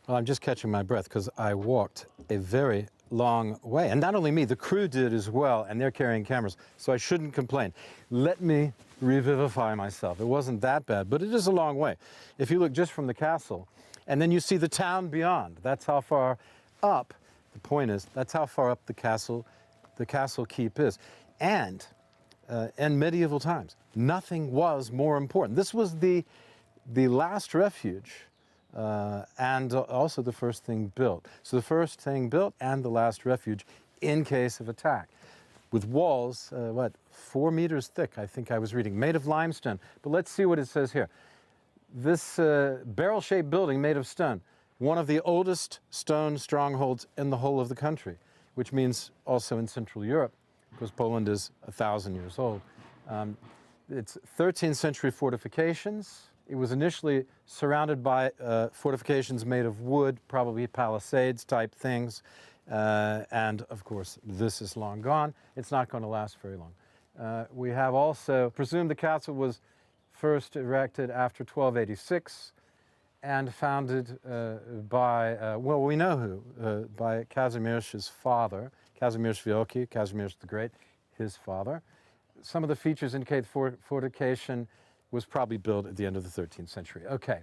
Well, I'm just catching my breath because I walked a very long way. And not only me, the crew did as well, and they're carrying cameras, so I shouldn't complain. Let me revivify myself. It wasn't that bad, but it is a long way. If you look just from the castle, and then you see the town beyond, that's how far up, the point is, that's how far up the castle keep is. And in medieval times, nothing was more important. This was the last refuge and also the first thing built. So the first thing built and the last refuge in case of attack. With walls, 4 meters thick, I think I was reading, made of limestone. But let's see what it says here. This barrel-shaped building made of stone, one of the oldest stone strongholds in the whole of the country, which means also in Central Europe, because Poland is 1,000 years old. It's 13th century fortifications. It was initially surrounded by fortifications made of wood, probably palisades type things. And of course, this is long gone. It's not going to last very long. We have also presumed the castle was first erected after 1286 and founded by, well, we know who, by Kazimierz's father, Kazimierz Wielki, Kazimierz the Great, his father. Some of the features indicate fortification was probably built at the end of the 13th century. Okay,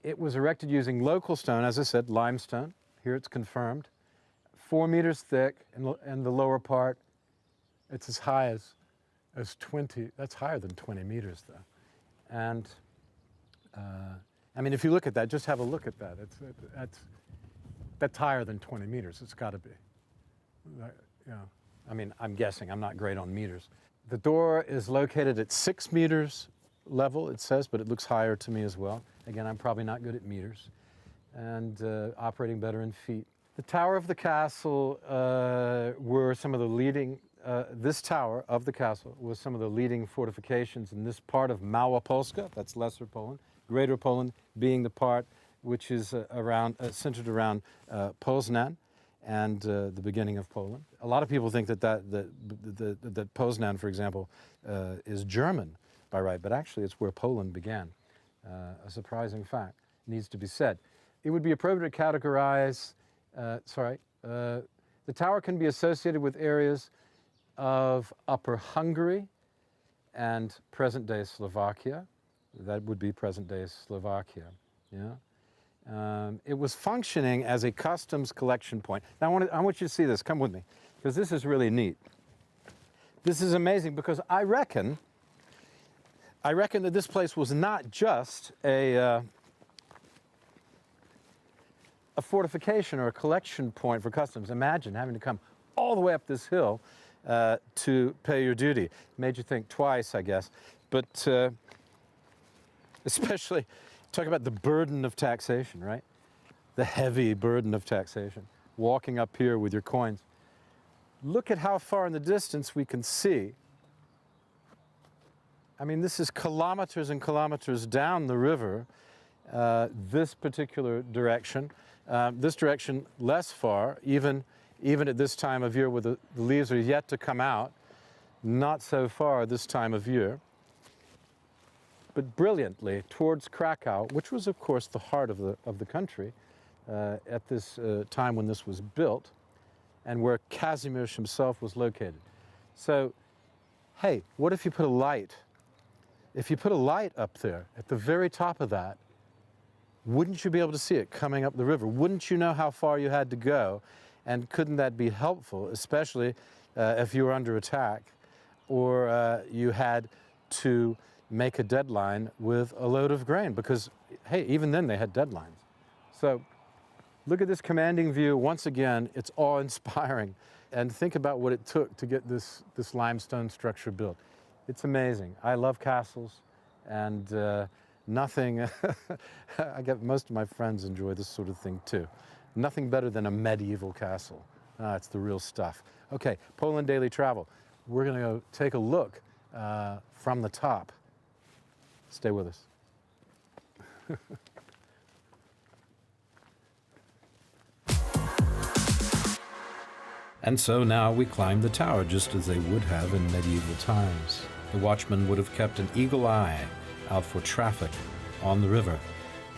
it was erected using local stone, as I said, limestone. Here it's confirmed. 4 meters thick, and the lower part, it's as high as 20, that's higher than 20 meters though. And I mean, if you look at that, just have a look at that. That's higher than 20 meters, it's gotta be. You know, I mean, I'm guessing, I'm not great on meters. The door is located at 6 meters level, it says, but it looks higher to me as well. Again, I'm probably not good at meters, and operating better in feet. The tower of the castle were some of the leading, this tower of the castle was some of the leading fortifications in this part of Małopolska, that's Lesser Poland, Greater Poland being the part which is centered around Poznan and the beginning of Poland. A lot of people think that Poznan, for example, is German by right, but actually it's where Poland began. A surprising fact, needs to be said. It would be appropriate to categorize, the tower can be associated with areas of Upper Hungary and present-day Slovakia. That would be present-day Slovakia, yeah? It was functioning as a customs collection point. Now I want you to see this, come with me, because this is really neat. This is amazing because I reckon that this place was not just a fortification or a collection point for customs. Imagine having to come all the way up this hill to pay your duty. Made you think twice, I guess. But especially, talk about the burden of taxation, right? The heavy burden of taxation. Walking up here with your coins. Look at how far in the distance we can see. I mean, this is kilometers and kilometers down the river, this particular direction. This direction less far, even at this time of year where the leaves are yet to come out, not so far this time of year. But brilliantly towards Krakow, which was of course the heart of the country at this time when this was built, and where Kazimierz himself was located. So, hey, what if you put a light? If you put a light up there at the very top of that, wouldn't you be able to see it coming up the river? Wouldn't you know how far you had to go? And couldn't that be helpful, especially if you were under attack or you had to make a deadline with a load of grain? Because, hey, even then they had deadlines. So look at this commanding view. Once again, it's awe-inspiring. And think about what it took to get this limestone structure built. It's amazing. I love castles, and nothing, I get most of my friends enjoy this sort of thing too. Nothing better than a medieval castle. It's the real stuff. Okay, Poland Daily Travel. We're gonna go take a look from the top. Stay with us. And so now we climb the tower just as they would have in medieval times. The watchman would have kept an eagle eye out for traffic on the river.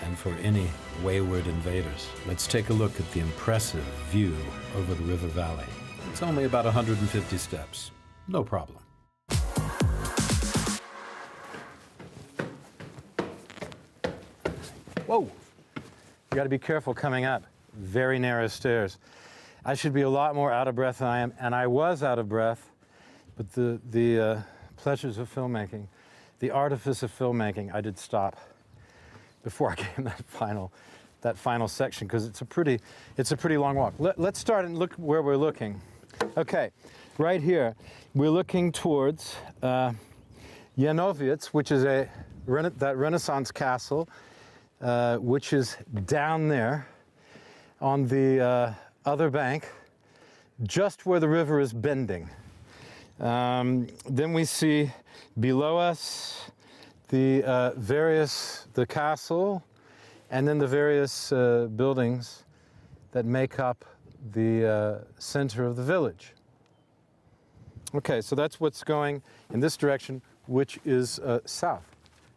and for any wayward invaders. Let's take a look at the impressive view over the river valley. It's only about 150 steps. No problem. Whoa! You got to be careful coming up. Very narrow stairs. I should be a lot more out of breath than I am, and I was out of breath, but the pleasures of filmmaking, the artifice of filmmaking, I did stop before I came that final section, because it's a pretty long walk. Let's start and look where we're looking. Okay, right here, we're looking towards Janowiec, which is that Renaissance castle, which is down there on the other bank, just where the river is bending. Then we see below us the castle, and then the various buildings that make up the center of the village. Okay, so that's what's going in this direction, which is south.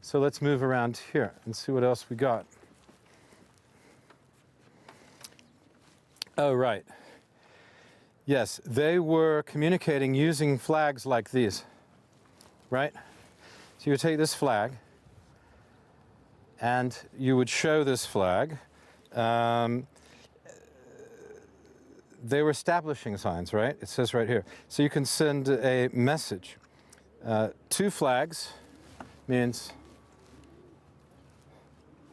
So let's move around here and see what else we got. Oh, right. Yes, they were communicating using flags like these, right? So you would take this flag, and you would show this flag. They were establishing signs, right? It says right here. So you can send a message. Two flags means,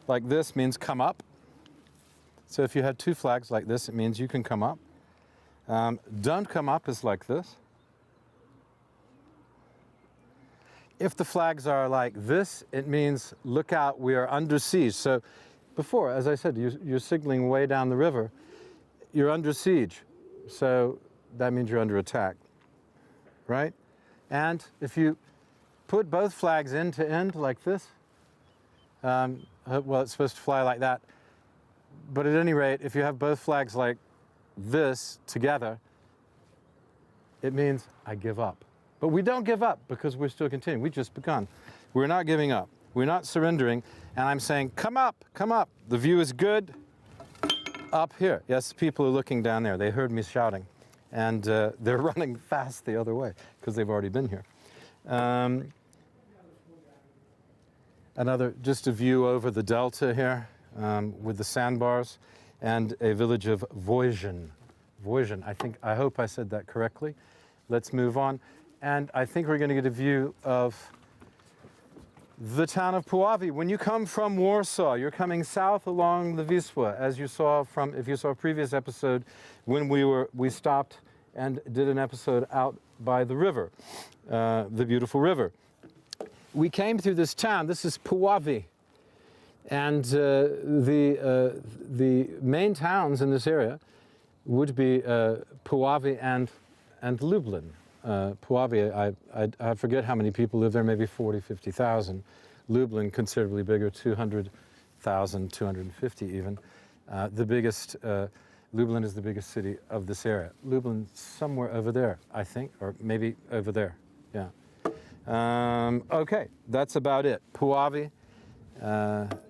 like this means come up. So if you have two flags like this, it means you can come up. Don't come up is like this. If the flags are like this, it means look out, we are under siege. So before, as I said, you're signaling way down the river. You're under siege, so that means you're under attack, right? And if you put both flags end to end like this, well, it's supposed to fly like that. But at any rate, if you have both flags like this together, it means I give up. But we don't give up because we're still continuing. We've just begun. We're not giving up. We're not surrendering. And I'm saying, come up, come up. The view is good. Up here. Yes, people are looking down there. They heard me shouting. And they're running fast the other way because they've already been here. Just a view over the delta here with the sandbars and a village of Wojin. Wojin, I hope I said that correctly. Let's move on. And I think we're going to get a view of the town of Puławy. When you come from Warsaw, you're coming south along the Wisła, as you saw if you saw a previous episode when we stopped and did an episode out by the river, the beautiful river. We came through this town. This is Puławy. And the main towns in this area would be Puławy and Lublin. Puławy, I forget how many people live there, maybe 40, 50,000. Lublin, considerably bigger, 200,000, 250 even. Lublin is the biggest city of this area. Lublin's somewhere over there, I think, or maybe over there, yeah. Okay, that's about it. Puławy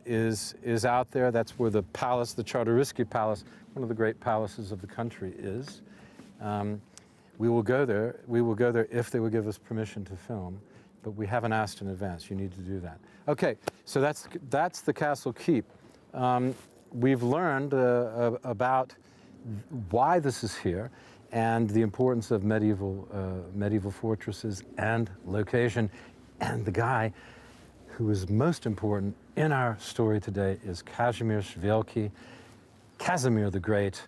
is out there. That's where the palace, the Czartoryski Palace, one of the great palaces of the country is. We will go there. We will go there if they will give us permission to film, but we haven't asked in advance. You need to do that. Okay, so that's the castle keep. We've learned about why this is here and the importance of medieval fortresses and location. And the guy who is most important in our story today is Kazimierz Wielki, Casimir the Great,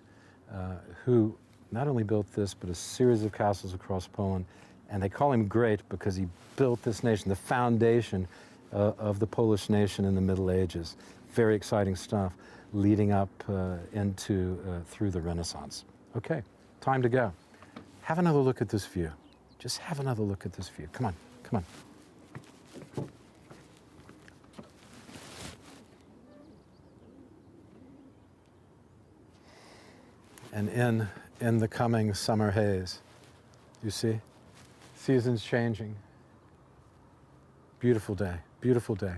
who not only built this, but a series of castles across Poland. And they call him great because he built this nation, the foundation of the Polish nation in the Middle Ages. Very exciting stuff leading up through the Renaissance. Okay, time to go. Have another look at this view. Just have another look at this view. Come on, come on. And in the coming summer haze, you see, seasons changing. Beautiful day, beautiful day.